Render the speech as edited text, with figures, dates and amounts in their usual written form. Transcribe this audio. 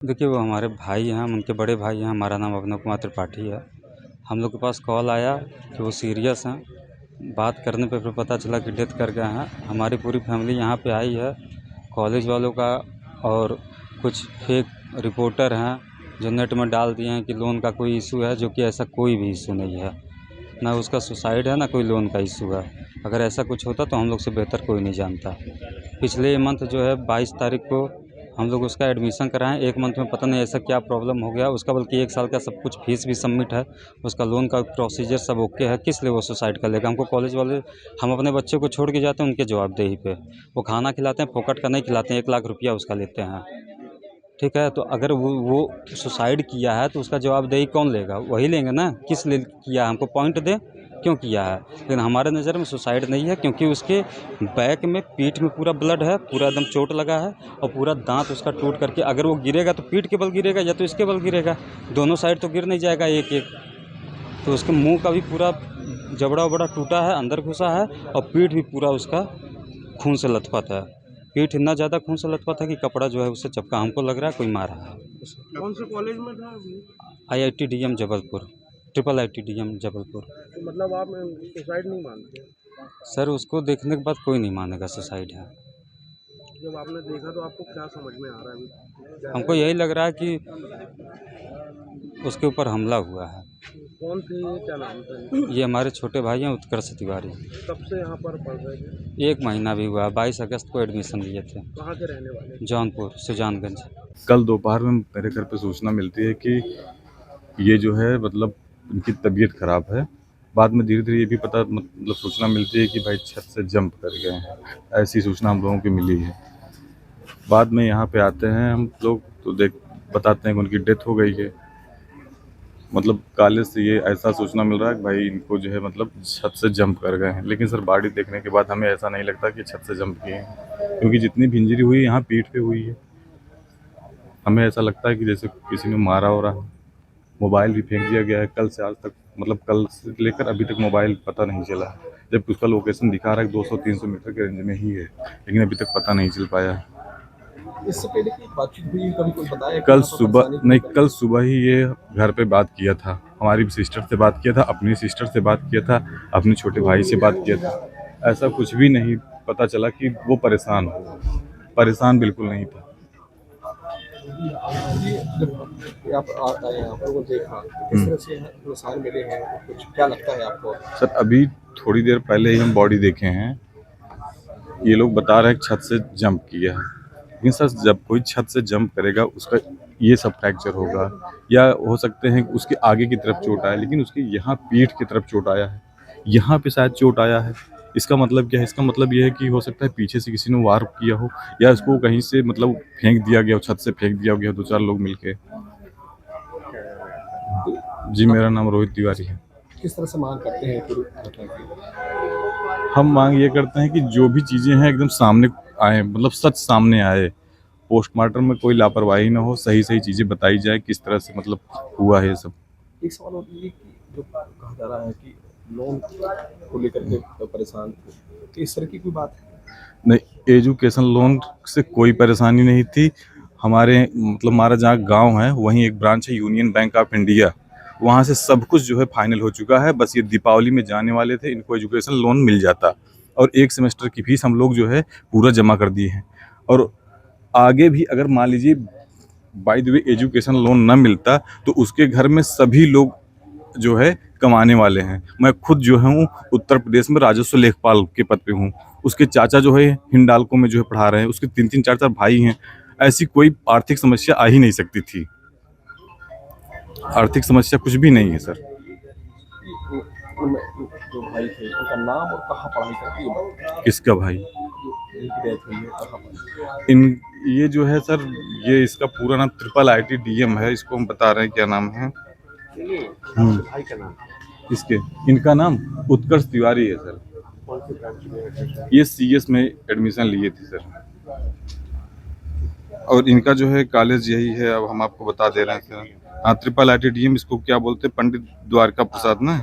देखिए, वो हमारे भाई हैं, हम उनके बड़े भाई हैं, हमारा नाम अभिनव कुमार त्रिपाठी है। हम लोग के पास कॉल आया कि वो सीरियस हैं। बात करने पे फिर पता चला कि डेथ कर गए हैं। हमारी पूरी फैमिली यहाँ पे आई है। कॉलेज वालों का और कुछ फेक रिपोर्टर हैं जो नेट में डाल दिए हैं कि लोन का कोई इशू है, जो कि ऐसा कोई भी इशू नहीं है। ना उसका सुसाइड है, ना कोई लोन का इशू है। अगर ऐसा कुछ होता तो हम लोग से बेहतर कोई नहीं जानता। पिछले मंथ जो है 22 तारीख को हम लोग उसका एडमिशन कराएं। 1 मंथ में पता नहीं ऐसा क्या प्रॉब्लम हो गया उसका, बल्कि 1 साल का सब कुछ फीस भी सबमिट है। उसका लोन का प्रोसीजर सब ओके है। किस लिए वो सुसाइड कर लेगा? हमको कॉलेज वाले, हम अपने बच्चे को छोड़ के जाते हैं उनके जवाबदेही पे। वो खाना खिलाते हैं, फोकट का नहीं खिलाते हैं, 1 लाख रुपया उसका लेते हैं। ठीक है, तो अगर वो सुसाइड किया है तो उसका जवाबदेही कौन लेगा? वही लेंगे ना। किस लिए किया है? हमको पॉइंट दें, क्यों किया है? लेकिन हमारे नज़र में सुसाइड नहीं है, क्योंकि उसके बैक में, पीठ में पूरा ब्लड है, पूरा एकदम चोट लगा है और पूरा दांत उसका टूट करके, अगर वो गिरेगा तो पीठ के बल गिरेगा या तो इसके बल गिरेगा। दोनों साइड तो गिर नहीं जाएगा एक एक। तो उसके मुंह का भी पूरा जबड़ा वबड़ा टूटा है, अंदर घुसा है, और पीठ भी पूरा उसका खून से लथपथ है। पीठ इतना ज़्यादा खून से लथपथ है कि कपड़ा जो है उससे चिपका। हमको लग रहा है कोई मारा है उसे। कौन से कॉलेज में था अभी? IIT DM Jabalpur, triple IIT DM Jabalpur. तो मतलब आप सुसाइड नहीं मानते? सर, उसको देखने के बाद कोई नहीं मानेगा सुसाइड है। जब आपने देखा तो आपको क्या समझ में आ रहा है अभी? हमको यही लग रहा है कि उसके ऊपर हमला हुआ है। कौन थे ये, क्या नाम था इनका? ये हमारे छोटे भाई हैं, उत्कर्ष तिवारी। कब से यहाँ पर पढ़ रहे थे? 1 महीना भी हुआ, 22 अगस्त को एडमिशन लिए थे। कहाँ के रहने वाले? जौनपुर, सुजानगंज। कल दोपहर में मेरे घर पे सूचना मिलती है कि ये जो है मतलब इनकी तबीयत ख़राब है। बाद में धीरे-धीरे ये भी पता मतलब सूचना मिलती है कि भाई छत से जंप कर गए हैं। ऐसी सूचना हम लोगों को मिली है। बाद में यहाँ पे आते हैं हम लोग तो बताते हैं कि उनकी डेथ हो गई है। मतलब कॉलेज से ये ऐसा सूचना मिल रहा है कि भाई इनको जो है मतलब छत से जंप कर गए हैं। लेकिन सर बॉडी देखने के बाद हमें ऐसा नहीं लगता कि छत से जंप किए हैं, क्योंकि जितनी भी इंजरी हुई है यहाँ पीठ पे हुई है। हमें ऐसा लगता है कि जैसे किसी ने मारा हो रहा है। मोबाइल भी फेंक दिया गया है। कल से आज तक, मतलब कल से लेकर अभी तक मोबाइल पता नहीं चला, जबकि उसका लोकेशन दिखा रहा है 200-300 मीटर के रेंज में ही है, लेकिन अभी तक पता नहीं चल पाया। इससे पहले की बातचीत हुई, कभी कोई बताया? कल सुबह ही ये घर पे बात किया था। हमारी सिस्टर से बात किया था, अपनी सिस्टर से बात किया था, अपने छोटे भाई से बात किया था। ऐसा कुछ भी नहीं पता चला कि वो परेशान हो। परेशान बिल्कुल नहीं था। जब आप आए, आप लोगों को देखा, किस तरह से इंसान मिले हैं, कुछ क्या लगता है आपको? सर अभी थोड़ी देर पहले ही हम बॉडी देखे हैं। ये लोग बता रहे हैं कि छत से जंप किया है, लेकिन सर जब कोई छत से जंप करेगा उसका ये सब फ्रैक्चर होगा, या हो सकते हैं कि उसके आगे की तरफ चोट आए, लेकिन उसके यहाँ पीठ की तरफ चोट आया है, यहाँ पे शायद चोट आया है। इसका मतलब क्या है? इसका मतलब ये है कि हो सकता है पीछे से किसी ने वार किया हो, या इसको कहीं से मतलब फेंक दिया गया हो, छत से फेंक दिया गया 2-4 लोग मिलके। जी, मेरा नाम रोहित तिवारी है। किस तरह से मांग करते हैं पूरी घटना की? हम मांग ये करते हैं कि जो भी चीज़ें हैं एकदम सामने आए, मतलब सच सामने आए। पोस्टमार्टम में कोई लापरवाही ना हो, सही सही चीज़ें बताई जाए किस तरह से मतलब हुआ है ये सब। एक सवाल और ये कि जो कहा जा रहा है कि लोन को लेकर के परेशान थे, तो इस तरह की कोई बात है? नहीं, एजुकेशन लोन से कोई परेशानी नहीं थी। हमारे मतलब हमारा जहाँ गांव है वहीं एक ब्रांच है यूनियन बैंक ऑफ इंडिया, वहाँ से सब कुछ जो है फाइनल हो चुका है। बस ये दीपावली में जाने वाले थे, इनको एजुकेशन लोन मिल जाता, और 1 सेमेस्टर की फीस हम लोग जो है पूरा जमा कर दिए हैं। और आगे भी अगर मान लीजिए by the way education loan न मिलता तो उसके घर में सभी लोग जो है कमाने वाले हैं। मैं खुद जो हूँ उत्तर प्रदेश में राजस्व लेखपाल के पद पे हूँ। उसके चाचा जो है हिंडाल्को में जो है पढ़ा रहे हैं, उसके 3-3 4-4 भाई हैं। ऐसी कोई आर्थिक समस्या आ ही नहीं सकती थी। आर्थिक समस्या कुछ भी नहीं है सर। उनमें जो भाई थे उनका नाम और कहाँ पढ़ाई करती है? किसका भाई? इनकी डेथ हुई है, कहाँ पर? इन ये जो है सर, ये इसका पूरा नाम ट्रिपल IIT DM है। इसको हम बता रहे हैं क्या नाम है। भाई का नाम? इसके इनका नाम उत्कर्ष तिवारी है सर। कौन सी ब्रांच में है? ये CS में एडमिशन लिए थे सर, और इनका जो है कॉलेज यही है। अब हम आपको बता दे रहे हैं सर। हाँ, ट्रिपल IIT DM, इसको क्या बोलते हैं, पंडित द्वारका प्रसाद ना।